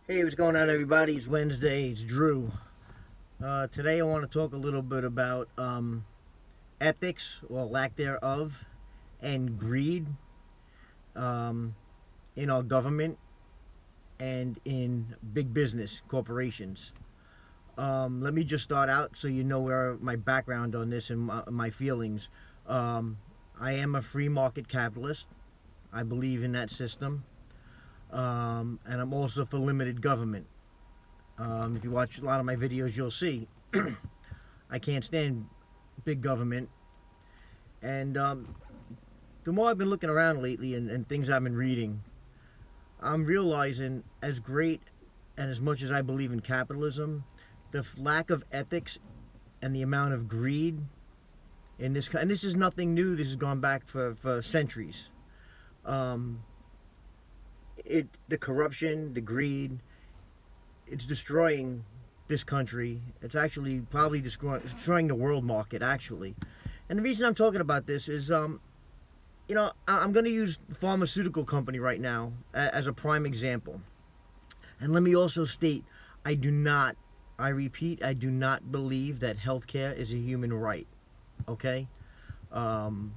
Hey, what's going on, everybody? It's Wednesday. It's Drew. Today, I want to talk a little bit about ethics or lack thereof and greed um, in our government and in big business corporations. Let me just start out so you know where my background on this and my feelings. Um, I am a free market capitalist. I believe in that system. And I'm also for limited government. If you watch a lot of my videos, you'll see I can't stand big government. And the more I've been looking around lately and things I've been reading, I'm realizing as great and as much as I believe in capitalism, the lack of ethics and the amount of greed in this, and this is nothing new, this has gone back for centuries. Um, the corruption, the greed, it's destroying this country. It's actually probably destroying the world market, actually. And the reason I'm talking about this is, I'm going to use the pharmaceutical company right now as a prime example. And let me also state, I do not, I repeat, I do not believe that healthcare is a human right. Okay? Um,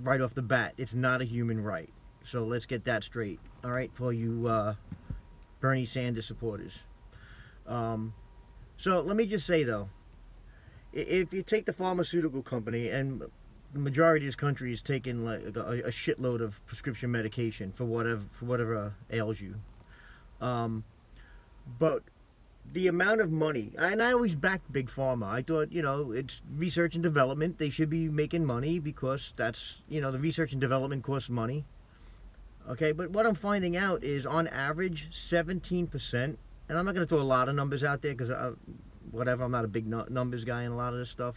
right off the bat, it's not a human right. So let's get that straight. All right, for you Bernie Sanders supporters. Um, so let me just say though, if you take the pharmaceutical company, and the majority of this country is taking like a shitload of prescription medication for whatever ails you. Um, but the amount of money, and I always backed big pharma. I thought, it's research and development. They should be making money because that's, the research and development costs money. Okay, but what I'm finding out is on average, 17%, and I'm not going to throw a lot of numbers out there because whatever, I'm not a big numbers guy in a lot of this stuff,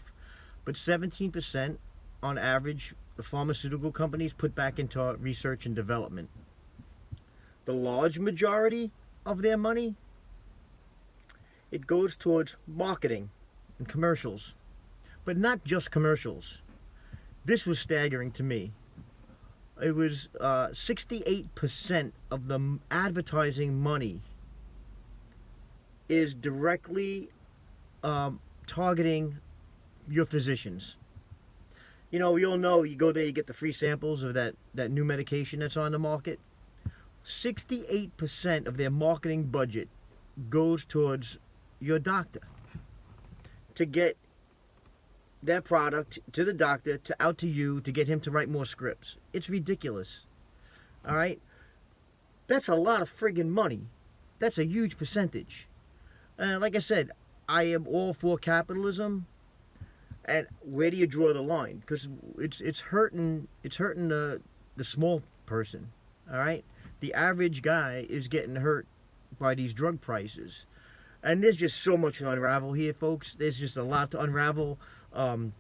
but 17% on average, the pharmaceutical companies put back into research and development. The large majority of their money, it goes towards marketing and commercials, but not just commercials. This was staggering to me. It was 68% of the advertising money is directly targeting your physicians. We all know you go there, you get the free samples of that new medication that's on the market. 68% of their marketing budget goes towards your doctor to get that product to the doctor, to out to you, to get him to write more scripts. It's ridiculous. All right? That's a lot of friggin' money. That's a huge percentage. Like I said, I am all for capitalism. And where do you draw the line? Because it's hurting the small person. All right? The average guy is getting hurt by these drug prices. And there's just so much to unravel here, folks. There's just a lot to unravel. Um,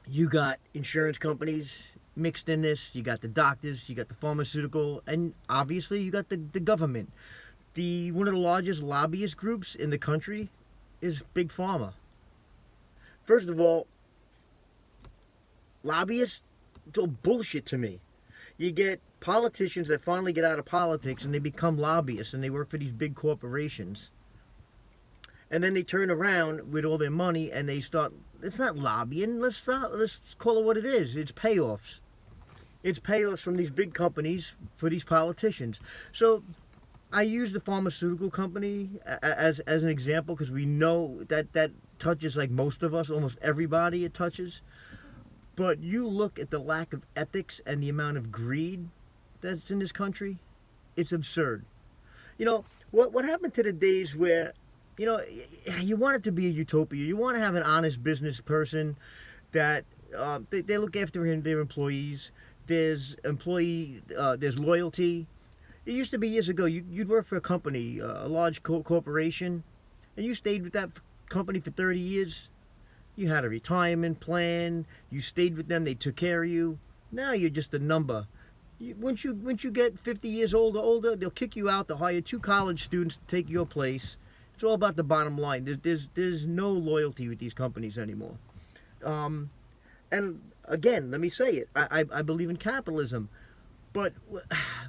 you got insurance companies mixed in this. You got the doctors. You got the pharmaceutical, and obviously you got the government. One of the largest lobbyist groups in the country is Big Pharma. First of all, lobbyists, it's all bullshit to me. You get politicians that finally get out of politics and they become lobbyists and they work for these big corporations. And then they turn around with all their money and they start, it's not lobbying, let's call it what it is. It's payoffs. It's payoffs from these big companies for these politicians. So I use the pharmaceutical company as an example because we know that touches like most of us, almost everybody it touches. But you look at the lack of ethics and the amount of greed that's in this country, it's absurd. What happened to the days where you want it to be a utopia. You want to have an honest business person that they look after their employees. There's there's loyalty. It used to be years ago. You'd work for a company, a large corporation, and you stayed with that company for 30 years. You had a retirement plan. You stayed with them. They took care of you. Now you're just a number. Once you get 50 years older, they'll kick you out. They'll hire 2 college students to take your place. It's all about the bottom line. There's no loyalty with these companies anymore. And again, let me say it. I believe in capitalism, but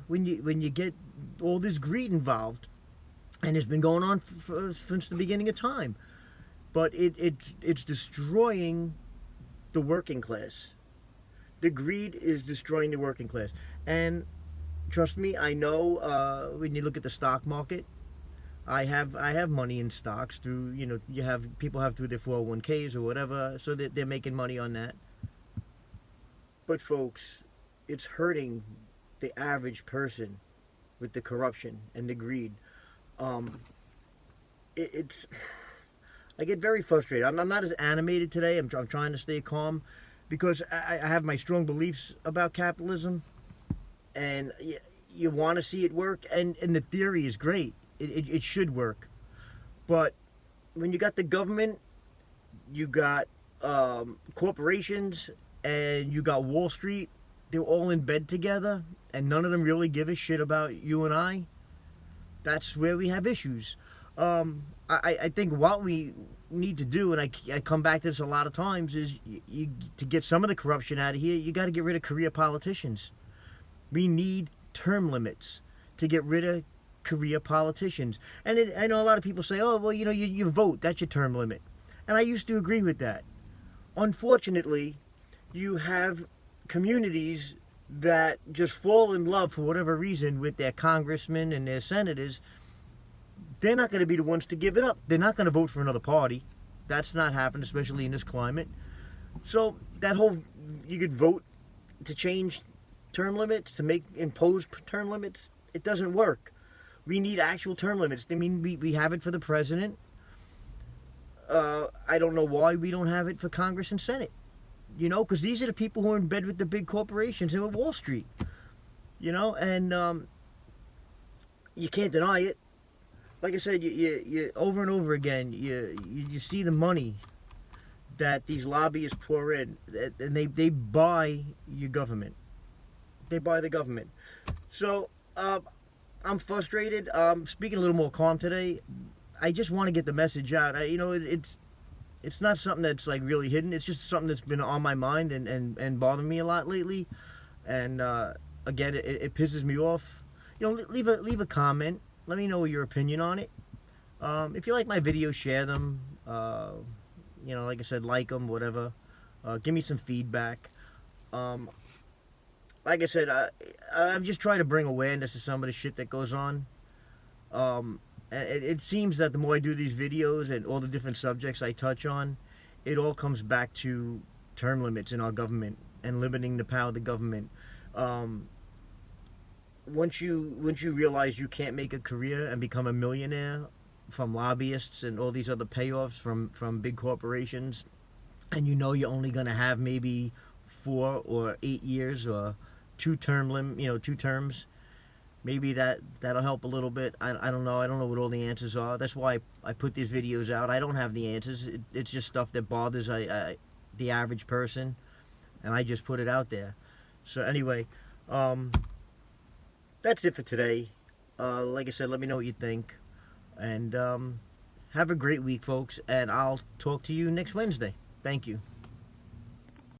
when you get all this greed involved, and it's been going on since the beginning of time. But it's destroying the working class. The greed is destroying the working class, and trust me, I know. When you look at the stock market, I have money in stocks through, you have people have through their 401ks or whatever, so that they're making money on that. But folks, it's hurting the average person with the corruption and the greed. Um, it's I get very frustrated. I'm not as animated today. I'm trying to stay calm because I have my strong beliefs about capitalism, and you want to see it work, and the theory is great. It should work, but when you got the government, you got corporations, and you got Wall Street, they're all in bed together, and none of them really give a shit about you and I. That's where we have issues. I think what we need to do, and I come back to this a lot of times, is to get some of the corruption out of here, you got to get rid of career politicians. We need term limits to get rid of career politicians. And I know a lot of people say, oh, well, you vote, that's your term limit. And I used to agree with that. Unfortunately, you have communities that just fall in love for whatever reason with their congressmen and their senators. They're not going to be the ones to give it up. They're not going to vote for another party. That's not happening, especially in this climate. So that whole, you could vote to change term limits, to impose term limits, it doesn't work. We need actual term limits. I mean, we have it for the president. I don't know why we don't have it for Congress and Senate. Because these are the people who are in bed with the big corporations and with Wall Street. And you can't deny it. Like I said, you over and over again, you see the money that these lobbyists pour in, and they buy your government. They buy the government. So I'm frustrated. Speaking a little more calm today. I just want to get the message out. It's not something that's like really hidden. It's just something that's been on my mind and bothering me a lot lately. And again, it pisses me off. Leave a comment. Let me know your opinion on it. If you like my videos, share them. Like I said, like them, whatever. Give me some feedback. Like I said, I'm just trying to bring awareness to some of the shit that goes on. It seems that the more I do these videos and all the different subjects I touch on, it all comes back to term limits in our government and limiting the power of the government. Once you realize you can't make a career and become a millionaire from lobbyists and all these other payoffs from big corporations, and you're only going to have maybe 4 or 8 years or two terms, maybe that'll help a little bit. I don't know. I don't know what all the answers are. That's why I put these videos out. I don't have the answers. It's just stuff that bothers the average person, and I just put it out there. So anyway, that's it for today. Like I said, let me know what you think, and have a great week, folks. And I'll talk to you next Wednesday. Thank you.